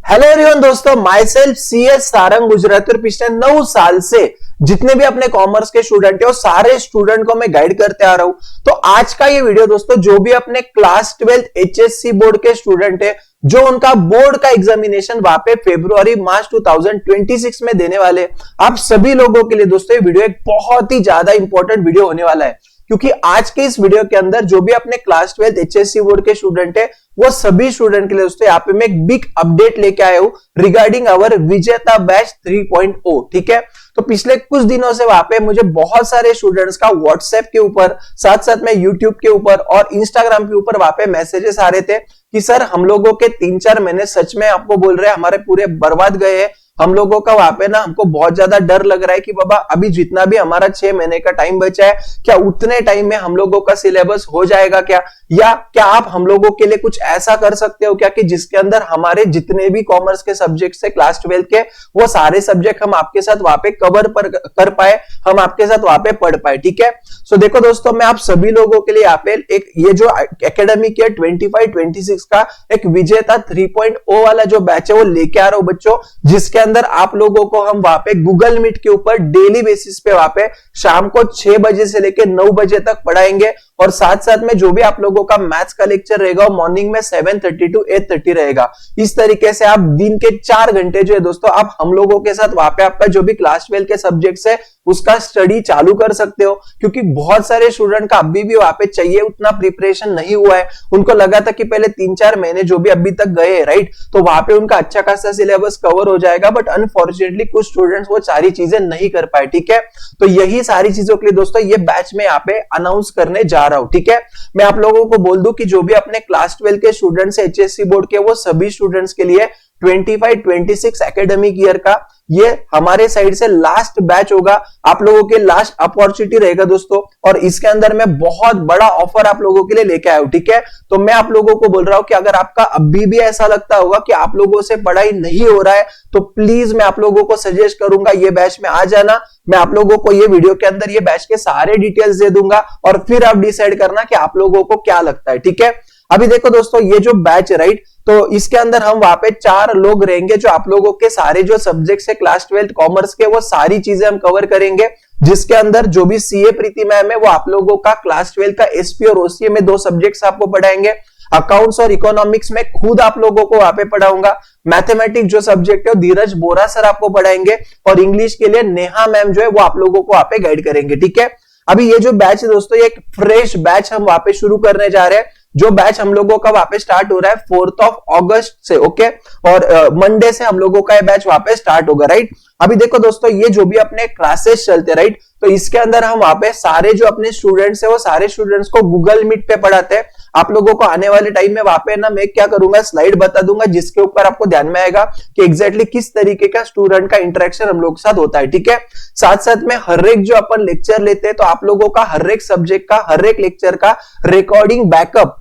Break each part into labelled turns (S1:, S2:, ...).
S1: Hello everyone दोस्तों, my self CS Sarang Gujarat. और पिछले 9 साल से जितने भी अपने कॉमर्स के स्टूडेंट है वो सारे स्टूडेंट को मैं गाइड करते आ रहा हूं। तो आज का ये वीडियो दोस्तों, जो भी अपने क्लास 12 HSC बोर्ड के स्टूडेंट है, जो उनका बोर्ड का एग्जामिनेशन वहां पे फरवरी मार्च 2026 में देने वाले, आप सभी लोगों के लिए दोस्तों ये वीडियो एक बहुत ही ज्यादा इंपॉर्टेंट वीडियो होने वाला है। क्योंकि आज के इस वीडियो के अंदर जो भी अपने क्लास 12 HSC बोर्ड के स्टूडेंट है वो सभी स्टूडेंट के लिए दोस्तों यहाँ पे मैं एक बिग अपडेट लेके आया हूं रिगार्डिंग अवर विजेता बैच 3.0। ठीक है, तो पिछले कुछ दिनों से वहां पे मुझे बहुत सारे स्टूडेंट्स का व्हाट्सएप के ऊपर, साथ साथ में यूट्यूब के ऊपर और इंस्टाग्राम के ऊपर वहां पे मैसेजेस आ रहे थे कि सर हम लोगों के 3-4 महीने सच में आपको बोल रहे हैं हमारे पूरे बर्बाद गए हैं। हम लोगों का वहां पे ना हमको बहुत ज्यादा डर लग रहा है कि बाबा अभी जितना भी हमारा 6 महीने का टाइम बचा है, क्या उतने टाइम में हम लोगों का सिलेबस हो जाएगा क्या, या क्या आप हम लोगों के लिए कुछ ऐसा कर सकते हो क्या कि जिसके अंदर हमारे जितने भी कॉमर्स के सब्जेक्ट्स है क्लास 12 के, वो सारे सब्जेक्ट हम आपके साथ वहां पे कवर कर पाए, हम आपके साथ वहां पे पढ़ पाए। ठीक है, सो देखो दोस्तों, मैं आप सभी लोगों के लिए यहाँ पे एक ये जो एकेडमिक ईयर 25-26 का एक विजेता 3.0 वाला जो बैच है वो लेके आ रहा हूं बच्चों, जिसके अंदर आप लोगों को हम वहां पे गूगल मीट के ऊपर डेली बेसिस पे वहां पे शाम को 6 बजे से लेकर 9 बजे तक पढ़ाएंगे। और साथ साथ में जो भी आप लोगों का मैथ्स का लेक्चर रहेगा वो मॉर्निंग में 7:30 to 8:30 रहेगा। इस तरीके से आप दिन के 4 घंटे जो है दोस्तों, आप हम लोगों के साथ वहां पे आपका जो भी क्लास 12 के सब्जेक्ट्स है उसका स्टडी चालू कर सकते हो। क्योंकि बहुत सारे स्टूडेंट का अभी भी वहां पे चाहिए उतना प्रिपरेशन नहीं हुआ है, उनको लगा था कि पहले 3-4 महीने जो भी अभी तक गए राइट, तो वहां पे उनका अच्छा खासा सिलेबस कवर हो जाएगा। बट अनफॉर्चुनेटली कुछ स्टूडेंट्स वो सारी चीजें नहीं कर पाए। ठीक है, तो यही सारी चीजों के लिए दोस्तों ये बैच में यहाँ पे अनाउंस करने जा रहा हूं। ठीक है, मैं आप लोगों को बोल दूं कि जो भी अपने क्लास 12 के स्टूडेंट्स HSC बोर्ड के, वो सभी स्टूडेंट्स के लिए 25-26 एकेडमिक ईयर का ये हमारे साइड से लास्ट बैच होगा। आप लोगों के लास्ट अपॉर्चुनिटी रहेगा दोस्तों, और इसके अंदर मैं बहुत बड़ा ऑफर आप लोगों के लिए लेके आया हूं। ठीक है, तो मैं आप लोगों को बोल रहा हूं कि अगर आपका अभी भी ऐसा लगता होगा कि आप लोगों से पढ़ाई नहीं हो रहा है, तो प्लीज मैं आप लोगों को सजेस्ट करूंगा ये बैच में आ जाना। मैं आप लोगों को ये वीडियो के अंदर ये बैच के सारे डिटेल्स दे दूंगा और फिर आप डिसाइड करना कि आप लोगों को क्या लगता है। ठीक है, अभी देखो दोस्तों, ये जो बैच है राइट, तो इसके अंदर हम वहां पे 4 लोग रहेंगे जो आप लोगों के सारे जो सब्जेक्ट्स है क्लास 12 कॉमर्स के, वो सारी चीजें हम कवर करेंगे। जिसके अंदर जो भी CA प्रीति मैम है वो आप लोगों का क्लास 12 का SP और OCA में 2 सब्जेक्ट्स आपको पढ़ाएंगे। अकाउंट्स और इकोनॉमिक्स में खुद आप लोगों को वहां पे पढ़ाऊंगा। मैथमेटिक्स जो सब्जेक्ट है धीरज बोरा सर आपको पढ़ाएंगे, और इंग्लिश के लिए नेहा मैम जो है वो आप लोगों को वहां पे गाइड करेंगे। ठीक है, अभी ये जो बैच है दोस्तों, ये एक फ्रेश बैच हम वहां पे शुरू करने जा रहे हैं। जो बैच हम लोगों का वहां पे स्टार्ट हो रहा है 4 अगस्त से। ओके, और मंडे से हम लोगों का ये बैच वहां पे स्टार्ट होगा राइट। अभी देखो दोस्तों, ये जो भी अपने क्लासेस चलते राइट, तो इसके अंदर हम वहां पे सारे जो अपने स्टूडेंट्स है वो सारे स्टूडेंट्स को गूगल मीट पे पढ़ाते हैं। आप लोगों को आने वाले टाइम में वहां पे ना मैं क्या करूंगा, स्लाइड बता दूंगा जिसके ऊपर आपको ध्यान में आएगा कि एग्जैक्टली किस तरीके का स्टूडेंट का इंटरेक्शन हम लोग के साथ होता है। ठीक है, साथ साथ में हर एक जो अपन लेक्चर लेते हैं, तो आप लोगों का हर एक सब्जेक्ट का, हर एक लेक्चर का रिकॉर्डिंग बैकअप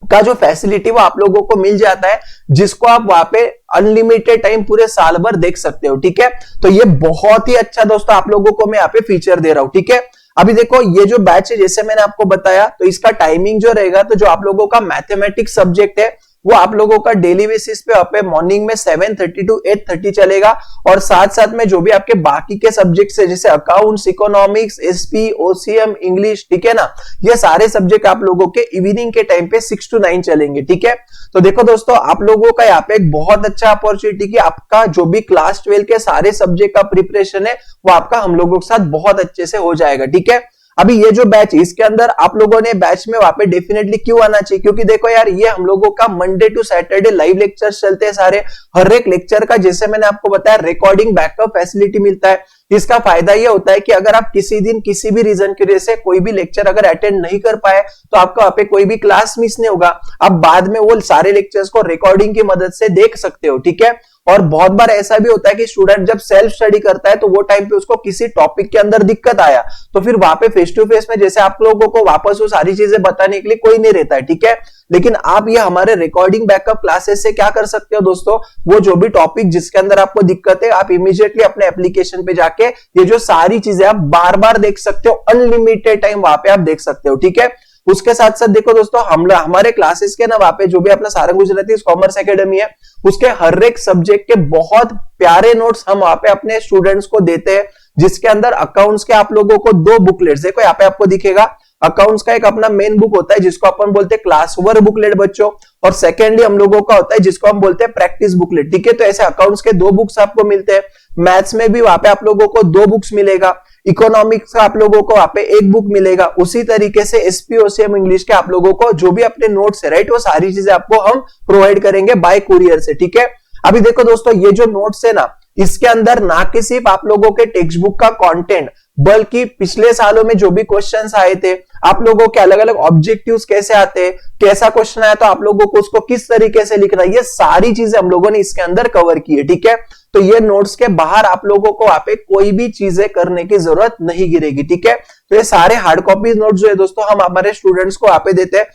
S1: का जो फैसिलिटी वो आप लोगों को मिल जाता है, जिसको आप वहां पे अनलिमिटेड टाइम पूरे साल भर देख सकते हो। ठीक है, तो ये बहुत ही अच्छा दोस्तों आप लोगों को मैं यहाँ पे फीचर दे रहा हूं। ठीक है, अभी देखो ये जो बैच है जैसे मैंने आपको बताया, तो इसका टाइमिंग जो रहेगा, तो जो आप लोगों का मैथमेटिक्स सब्जेक्ट है वो आप लोगों का डेली बेसिस पे मॉर्निंग में 7:30 to 8:30 चलेगा। और साथ साथ में जो भी आपके बाकी के सब्जेक्ट्स है जैसे accounts, economics, SP, OCM, English, ठीक है ना, ये सारे सब्जेक्ट आप लोगों के इवनिंग के टाइम पे 6 to 9 चलेंगे। ठीक है, तो देखो दोस्तों, आप लोगों का यहाँ पे एक बहुत अच्छा अपॉर्चुनिटी कि आपका जो भी क्लास 12 के सारे सब्जेक्ट का प्रिपरेशन है वो आपका हम लोगों के साथ बहुत अच्छे से हो जाएगा। ठीक है, अभी ये जो बैच इसके अंदर आप लोगों ने बैच में वहां पे डेफिनेटली क्यों आना चाहिए, क्योंकि देखो यार, ये हम लोगों का Monday to Saturday live lectures चलते हैं सारे। हर एक लेक्चर का जैसे मैंने आपको बताया रिकॉर्डिंग बैकअप फैसिलिटी मिलता है। इसका फायदा ये होता है कि अगर आप किसी दिन किसी भी रीजन की वजह से कोई भी लेक्चर अगर अटेंड नहीं कर पाए, तो आपका वहां पे कोई भी क्लास मिस नहीं होगा। आप बाद में वो सारे लेक्चर्स को रिकॉर्डिंग की मदद से देख सकते हो। ठीक है, और बहुत बार ऐसा भी होता है कि स्टूडेंट जब सेल्फ स्टडी करता है तो वो टाइम पे उसको किसी टॉपिक के अंदर दिक्कत आया, तो फिर वहां पे फेस टू फेस में जैसे आप लोगों को वापस वो सारी चीजें बताने के लिए कोई नहीं रहता है। ठीक है, लेकिन आप ये हमारे रिकॉर्डिंग बैकअप क्लासेस से क्या कर सकते हो दोस्तों, वो जो भी टॉपिक जिसके अंदर आपको दिक्कत है, आप इमीडिएटली अपने एप्लीकेशन पे जाके ये जो सारी चीजें आप बार बार देख सकते हो, अनलिमिटेड टाइम वहां पे आप देख सकते हो। ठीक है, उसके साथ साथ देखो दोस्तों, हम हमारे क्लासेस के ना वहां पे जो भी अपना सारंग गुजराती कॉमर्स एकेडमी है, उसके हर एक सब्जेक्ट के बहुत प्यारे नोट्स हम वहां पे अपने स्टूडेंट्स को देते हैं, जिसके अंदर अकाउंट्स के आप लोगों को 2 बुकलेट्स, देखो यहाँ पे आपको दिखेगा, अकाउंट्स का एक अपना मेन बुक होता है जिसको अपन बोलते हैं क्लास वर्क बुकलेट बच्चों, और सेकेंडली हम लोगों का होता है जिसको हम बोलते हैं प्रैक्टिस बुकलेट। ठीक है, तो ऐसे अकाउंट्स के 2 बुक्स आपको मिलते हैं। मैथ्स में भी वहां पे आप लोगों को 2 बुक्स मिलेगा, इकोनॉमिक्स का आप लोगों को वहां पे 1 बुक मिलेगा, उसी तरीके से एसपीओसीएम इंग्लिश के आप लोगों को जो भी अपने नोट्स है, राइट, वो सारी चीजें आपको हम प्रोवाइड करेंगे बाय कुरियर से। ठीक है, अभी देखो दोस्तों, ये जो नोट्स है ना, इसके अंदर ना कि सिर्फ आप लोगों के टेक्स्ट बुक का कंटेंट, बल्कि पिछले सालों में जो भी क्वेश्चंस आए थे, आप लोगों के अलग अलग ऑब्जेक्टिव्स कैसे आते हैं, कैसा क्वेश्चन आया तो आप लोगों को उसको किस तरीके से लिखना है, ये सारी चीजें हम लोगों ने इसके अंदर कवर की है। ठीक है, तो ये नोट्स के बाहर आप लोगों को वहां पे कोई भी चीजें करने की जरूरत नहीं गिरेगी। ठीक है, तो ये सारे हार्ड कॉपी नोट्स जो है दोस्तों, हम हमारे स्टूडेंट्स को वहां पे देते हैं।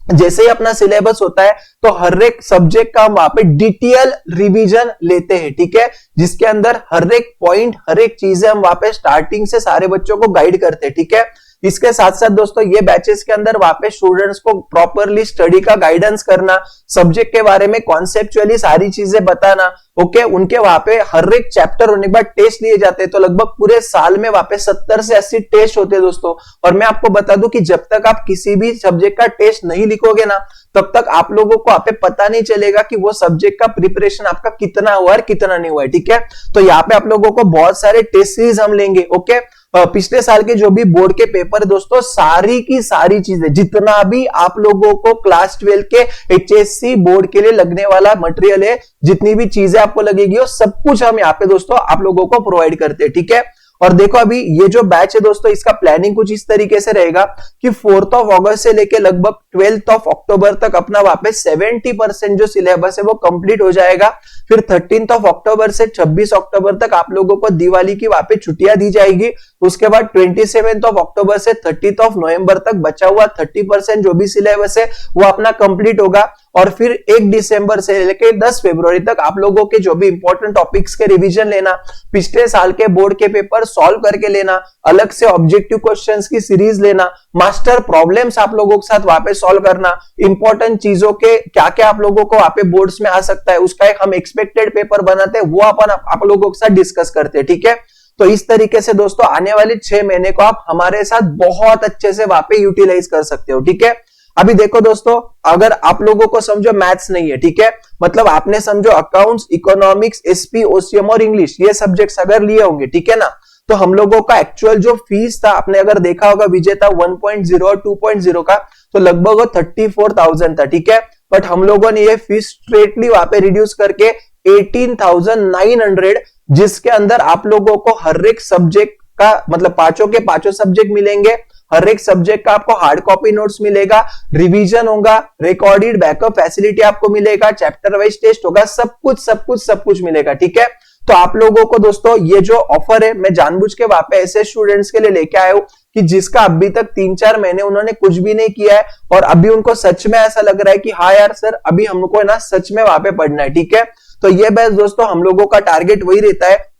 S1: जैसे ही अपना सिलेबस होता है तो हर एक सब्जेक्ट का हम वहां पे डिटेल रिवीजन लेते हैं। ठीक है, जिसके अंदर हर एक पॉइंट, हर एक चीजें हम वहां पे स्टार्टिंग से सारे बच्चों को गाइड करते हैं। ठीक है, इसके साथ साथ दोस्तों, ये बैचेस के अंदर वहां पे स्टूडेंट्स को प्रॉपरली स्टडी का गाइडेंस करना, सब्जेक्ट के बारे में कॉन्सेप्चुअली सारी चीजें बताना। ओके, उनके वहां पे हर एक चैप्टर होने के बाद टेस्ट लिए जाते हैं, तो लगभग पूरे साल में वहां पे 70 से 80 टेस्ट होते हैं दोस्तों। और मैं आपको बता दूं कि जब तक आप किसी भी सब्जेक्ट का टेस्ट नहीं लिखोगे ना, तब तक आप लोगों को वहां पे पता नहीं चलेगा कि वो सब्जेक्ट का प्रिपरेशन आपका कितना हुआ है, कितना नहीं हुआ है। ठीक है, तो यहाँ पे आप लोगों को बहुत सारे टेस्ट सीरीज हम लेंगे। ओके, पिछले साल के जो भी बोर्ड के पेपर दोस्तों, सारी की सारी चीजें, जितना भी आप लोगों को क्लास 12 के एचएससी बोर्ड के लिए लगने वाला मटेरियल है, जितनी भी चीजें आपको लगेगी, वो सब कुछ हम यहाँ पे दोस्तों आप लोगों को प्रोवाइड करते हैं। ठीक है, और देखो अभी ये जो बैच है दोस्तों, इसका प्लानिंग कुछ इस तरीके से रहेगा कि 4 अगस्त से लेके लगभग 12 अक्टूबर तक अपना वहां पे 70% जो सिलेबस है वो कंप्लीट हो जाएगा। फिर 13 अक्टूबर से 26 अक्टूबर तक आप लोगों को दिवाली की वहां पे छुट्टियां दी जाएगी। उसके बाद 27 अक्टूबर से 30 नवंबर तक बचा हुआ 30% जो भी सिलेबस है वो अपना कंप्लीट होगा। और फिर 1 दिसंबर से लेकर 10 फरवरी तक आप लोगों के जो भी इंपॉर्टेंट टॉपिक्स के रिवीजन लेना, पिछले साल के बोर्ड के पेपर सॉल्व करके लेना, अलग से ऑब्जेक्टिव क्वेश्चंस की सीरीज लेना, मास्टर प्रॉब्लम्स आप लोगों के साथ वहां पे सॉल्व करना, इंपॉर्टेंट चीजों के क्या क्या आप लोगों को वहां पे बोर्ड्स में आ सकता है, उसका एक हम एक्सपेक्टेड पेपर बनाते हैं, वो अपन आप लोगों के साथ डिस्कस करते हैं। ठीक है, तो इस तरीके से दोस्तों आने वाले 6 महीने को आप हमारे साथ बहुत अच्छे से वहां पे यूटिलाइज कर सकते हो। ठीक है, अभी देखो दोस्तों, अगर आप लोगों को समझो मैथ्स नहीं है, ठीक है, मतलब आपने समझो अकाउंट्स, इकोनॉमिक्स, एसपी, ओसीएम और इंग्लिश, ये सब्जेक्ट्स अगर लिए होंगे, ठीक है ना, तो हम लोगों का एक्चुअल जो फीस था, आपने अगर देखा होगा विजेता 1.0 और 2.0 का, तो लगभग 34,000 था। ठीक है, बट हम लोगों ने ये फीस स्ट्रेटली वहां पे रिड्यूस करके 18,900, जिसके अंदर आप लोगों को हर एक सब्जेक्ट का, मतलब पांचों के पांचों सब्जेक्ट मिलेंगे, हर एक सब्जेक्ट का आपको हार्ड कॉपी नोट्स मिलेगा, रिवीजन होगा, रिकॉर्डेड बैकअप फैसिलिटी आपको मिलेगा, चैप्टर वाइज टेस्ट होगा, सब कुछ मिलेगा। ठीक है, तो आप लोगों को दोस्तों ये जो ऑफर है, मैं जानबूझ के वहां पे ऐसे स्टूडेंट्स के लिए लेके आया हूं कि जिसका अभी तक 3-4 महीने उन्होंने कुछ भी नहीं किया है, और अभी उनको सच में ऐसा लग रहा है कि हाँ यार सर, अभी हमको ना सच में वहां पे पढ़ना है। ठीक है, तो ये बैच दोस्तों हम लोगों का टारगेट वही रहता है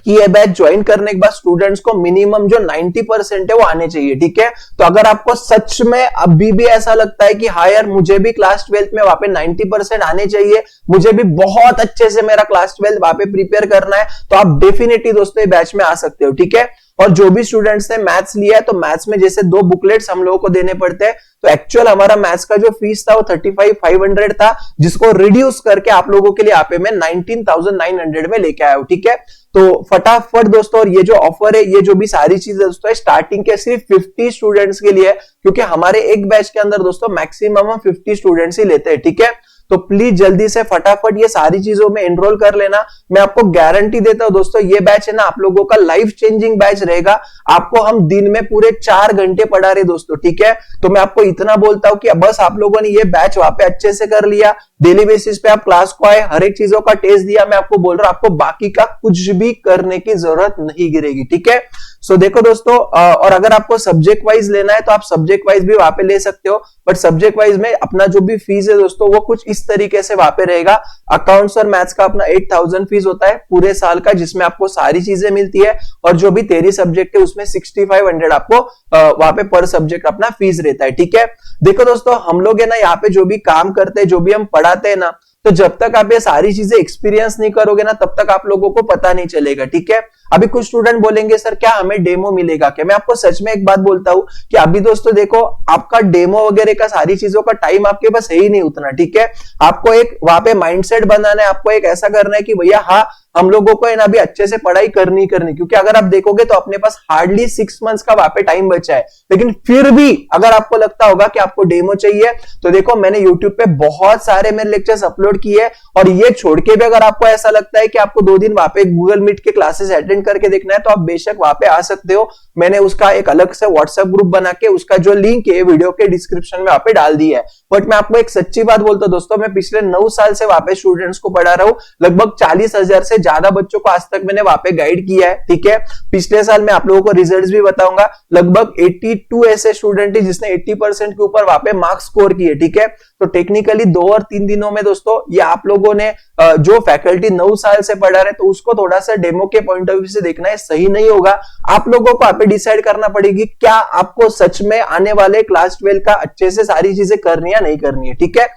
S1: कि ये बैच ज्वाइन करने के बाद स्टूडेंट्स को मिनिमम जो 90% है वो आने चाहिए। ठीक है, तो अगर आपको सच में अभी भी ऐसा लगता है कि हाँ यार मुझे भी क्लास 12 में वहां पे 90% आने चाहिए, मुझे भी बहुत अच्छे से मेरा क्लास 12 वहां पे प्रिपेयर करना है, तो आप डेफिनेटली दोस्तों ये बैच में आ सकते हो। ठीक है, और जो भी स्टूडेंट्स ने मैथ्स लिया है, तो मैथ्स में जैसे 2 बुकलेट्स हम लोगों को देने पड़ते हैं, तो एक्चुअल हमारा मैथ्स का जो फीस था वो 35,500 था, जिसको रिड्यूस करके आप लोगों के लिए यहाँ पे मैं 19,900 में लेके आया हूं। ठीक है, तो फटाफट दोस्तों, और ये जो ऑफर है, ये जो भी सारी चीजें दोस्तों स्टार्टिंग के सिर्फ 50 स्टूडेंट्स के लिए, क्योंकि हमारे एक बैच के अंदर दोस्तों मैक्सिमम हम 50 स्टूडेंट्स ही लेते हैं। ठीक है, तो प्लीज जल्दी से फटाफट ये सारी चीजों में एनरोल कर लेना। मैं आपको गारंटी देता हूं दोस्तों, ये बैच है ना आप लोगों का लाइफ चेंजिंग बैच रहेगा। आपको हम दिन में पूरे 4 घंटे पढ़ा रहे दोस्तों। ठीक है, तो मैं आपको इतना बोलता हूं कि बस आप लोगों ने ये बैच वहां पे अच्छे से कर लिया, डेली बेसिस पे आप क्लास को आए, हर एक चीजों का टेस्ट दिया, मैं आपको बोल रहा हूं आपको बाकी का कुछ भी करने की जरूरत नहीं गिरेगी, ठीक है। सो देखो दोस्तों, और अगर आपको सब्जेक्ट वाइज लेना है तो आप सब्जेक्ट वाइज भी वहां पे ले सकते हो, बट सब्जेक्ट वाइज में अपना जो भी फीस है दोस्तों वो कुछ इस तरीके से वहां पे रहेगा। अकाउंट्स और मैथ्स का अपना 8000 फीस होता है पूरे साल का, जिसमें आपको सारी चीजें मिलती है, और जो भी 13 सब्जेक्ट है उसमें 6500 आपको वहां पे पर सब्जेक्ट अपना फीस रहता है, ठीक है। देखो दोस्तों, हम लोग है ना यहाँ पे जो भी काम करते हैं, जो भी हम पढ़ाते हैं ना, तो जब तक आप ये सारी चीजें एक्सपीरियंस नहीं करोगे ना, तब तक आप लोगों को पता नहीं चलेगा, ठीक है। अभी कुछ स्टूडेंट बोलेंगे सर क्या हमें डेमो मिलेगा क्या? मैं आपको सच में एक बात बोलता हूं कि अभी दोस्तों देखो, आपका डेमो वगैरह का सारी चीजों का टाइम आपके पास है ही नहीं उतना, ठीक है। आपको एक वहां पे माइंडसेट बनाना है, आपको एक ऐसा करना है कि भैया हाँ, हम लोगों को है ना अभी अच्छे से पढ़ाई करनी, क्योंकि अगर आप देखोगे तो अपने पास हार्डली 6 मंथ्स का वहां पे टाइम बचा है। लेकिन फिर भी अगर आपको लगता होगा कि आपको डेमो चाहिए, तो देखो मैंने यूट्यूब पे बहुत सारे मेरे लेक्चर्स अपलोड किए, और ये छोड़ के भी अगर आपको ऐसा लगता है कि आपको 2 दिन वहां पे गूगल मीट के क्लासेस अटेंड करके देखना है, तो आप बेशक वहां पे आ सकते हो। मैंने उसका एक अलग से व्हाट्सएप ग्रुप बना के उसका जो लिंक है वीडियो के डिस्क्रिप्शन में वहां पे डाल दिया है। बट मैं आपको एक सच्ची बात बोलता हूं दोस्तों, मैं पिछले 9 साल से वहां पे स्टूडेंट्स को पढ़ा रहा हूं, लगभग 40,000 से ज्यादा बच्चों को आज तक मैंने वहां पे गाइड किया है, ठीक है। पिछले साल मैं आप लोगों को रिजल्ट्स भी बताऊंगा, लगभग 82 ऐसे स्टूडेंट है जिसने 80% के ऊपर वहां पे मार्क्स स्कोर किए, ठीक है। तो टेक्निकली 2 और 3 दिनों में दोस्तों ये आप लोगों ने जो फैकल्टी 9 साल से पढ़ा रहे, तो उसको थोड़ा सा डेमो के पॉइंट ऑफ व्यू से देखना है, सही नहीं होगा। आप लोगों को आप डिसाइड करना पड़ेगी क्या आपको सच में आने वाले क्लास 12 का अच्छे से सारी चीजें करनी है नहीं करनी है, ठीक है।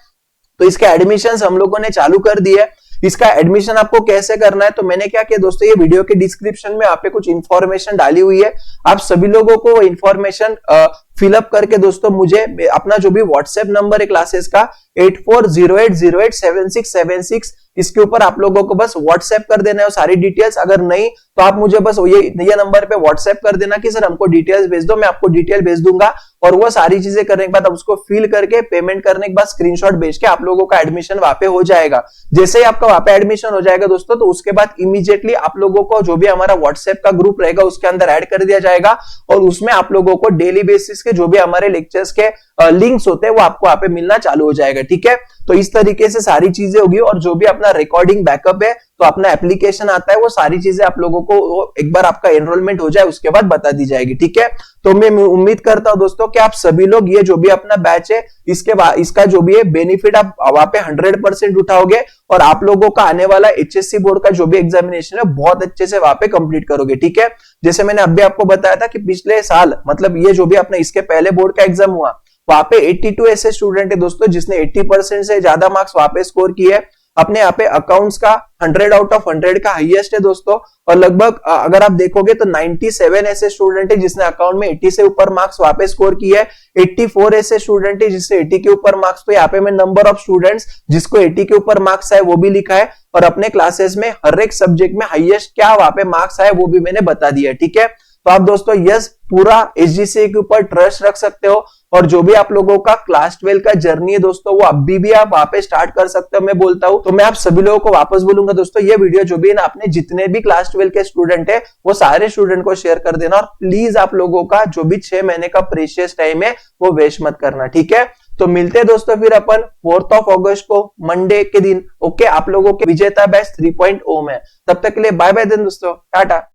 S1: तो इसके एडमिशंस हम लोगों ने चालू कर दिए। इसका एडमिशन आपको कैसे करना है, तो मैंने क्या किया दोस्तों, ये वीडियो के डिस्क्रिप्शन में आप पे कुछ इंफॉर्मेशन डाली हुई है, आप सभी लोगों को इंफॉर्मेशन फिलअप करके दोस्तों मुझे अपना जो भी व्हाट्सएप नंबर है क्लासेस का 8408087676, इसके ऊपर आप लोगों को बस व्हाट्सएप कर देना है सारी डिटेल्स। अगर नहीं तो आप मुझे बस ये नंबर पे व्हाट्सएप कर देना कि सर हमको डिटेल्स भेज दो, मैं आपको डिटेल भेज दूंगा, और वो सारी चीजें करने के बाद आप उसको फिल करके पेमेंट करने के बाद स्क्रीनशॉट भेज के आप लोगों का एडमिशन वहां पे हो जाएगा। जैसे ही आपका वहां पे एडमिशन हो जाएगा दोस्तों, तो उसके बाद इमीडिएटली आप लोगों को जो भी हमारा व्हाट्सएप का ग्रुप रहेगा उसके अंदर ऐड कर दिया जाएगा, और उसमें आप लोगों को डेली बेसिस के जो भी हमारे लेक्चर्स के लिंक्स होते हैं वो आपको वहां पे मिलना चालू हो जाएगा, ठीक है। तो इस तरीके से सारी चीजें होगी, और जो भी अपना रिकॉर्डिंग बैकअप है, तो अपना एप्लीकेशन आता है, वो सारी चीजें आप लोगों को एक बार आपका एनरोलमेंट हो जाए उसके बाद बता दी जाएगी, ठीक है। तो मैं उम्मीद करता हूं दोस्तों कि आप सभी लोग ये जो भी अपना बैच है इसका जो भी है बेनिफिट आप वहां पे 100% उठाओगे, और आप लोगों का आने वाला एचएससी बोर्ड का जो भी एग्जामिनेशन है बहुत अच्छे से वहां पे कंप्लीट करोगे, ठीक है। जैसे मैंने अभी आपको बताया था कि पिछले साल मतलब ये जो भी अपना इसके पहले बोर्ड का एग्जाम हुआ, वहां पे 82 ऐसे स्टूडेंट है दोस्तों जिसने 80% से ज्यादा मार्क्स वहां पे स्कोर किए। अपने यहाँ पे अकाउंट्स का 100 आउट ऑफ 100 का हाईएस्ट है दोस्तों, और लगभग अगर आप देखोगे तो 97 ऐसे स्टूडेंट है जिसने अकाउंट में 80 से ऊपर मार्क्स वहां पे स्कोर किए है। 84 ऐसे स्टूडेंट है जिससे 80 के ऊपर मार्क्स, तो यहाँ पे मैं नंबर ऑफ स्टूडेंट्स जिसको 80 के ऊपर मार्क्स आए वो भी लिखा है, और अपने क्लासेस में हर एक सब्जेक्ट में हाईएस्ट क्या वहां पे मार्क्स आए वो भी मैंने बता दिया, ठीक है। तो आप दोस्तों यस पूरा एचजीसीए के ऊपर ट्रस्ट रख सकते हो, और जो भी आप लोगों का क्लास 12 का जर्नी है दोस्तों वो अभी भी आप वहां पे स्टार्ट कर सकते हो, मैं बोलता हूं। तो मैं आप सभी लोगों को वापस बोलूंगा दोस्तों, ये वीडियो जो भी है ना, आपने जितने भी क्लास 12 के स्टूडेंट है वो सारे स्टूडेंट को शेयर कर देना, और प्लीज आप लोगों का जो भी 6 महीने का प्रीशियस टाइम है वो वेस्ट मत करना, ठीक है। तो मिलते हैं दोस्तों फिर अपन 4 अगस्त को मंडे के दिन, ओके। आप लोगों के विजेता बैच 3.0 में, तब तक के लिए बाय बाय दिन दोस्तों, टाटा।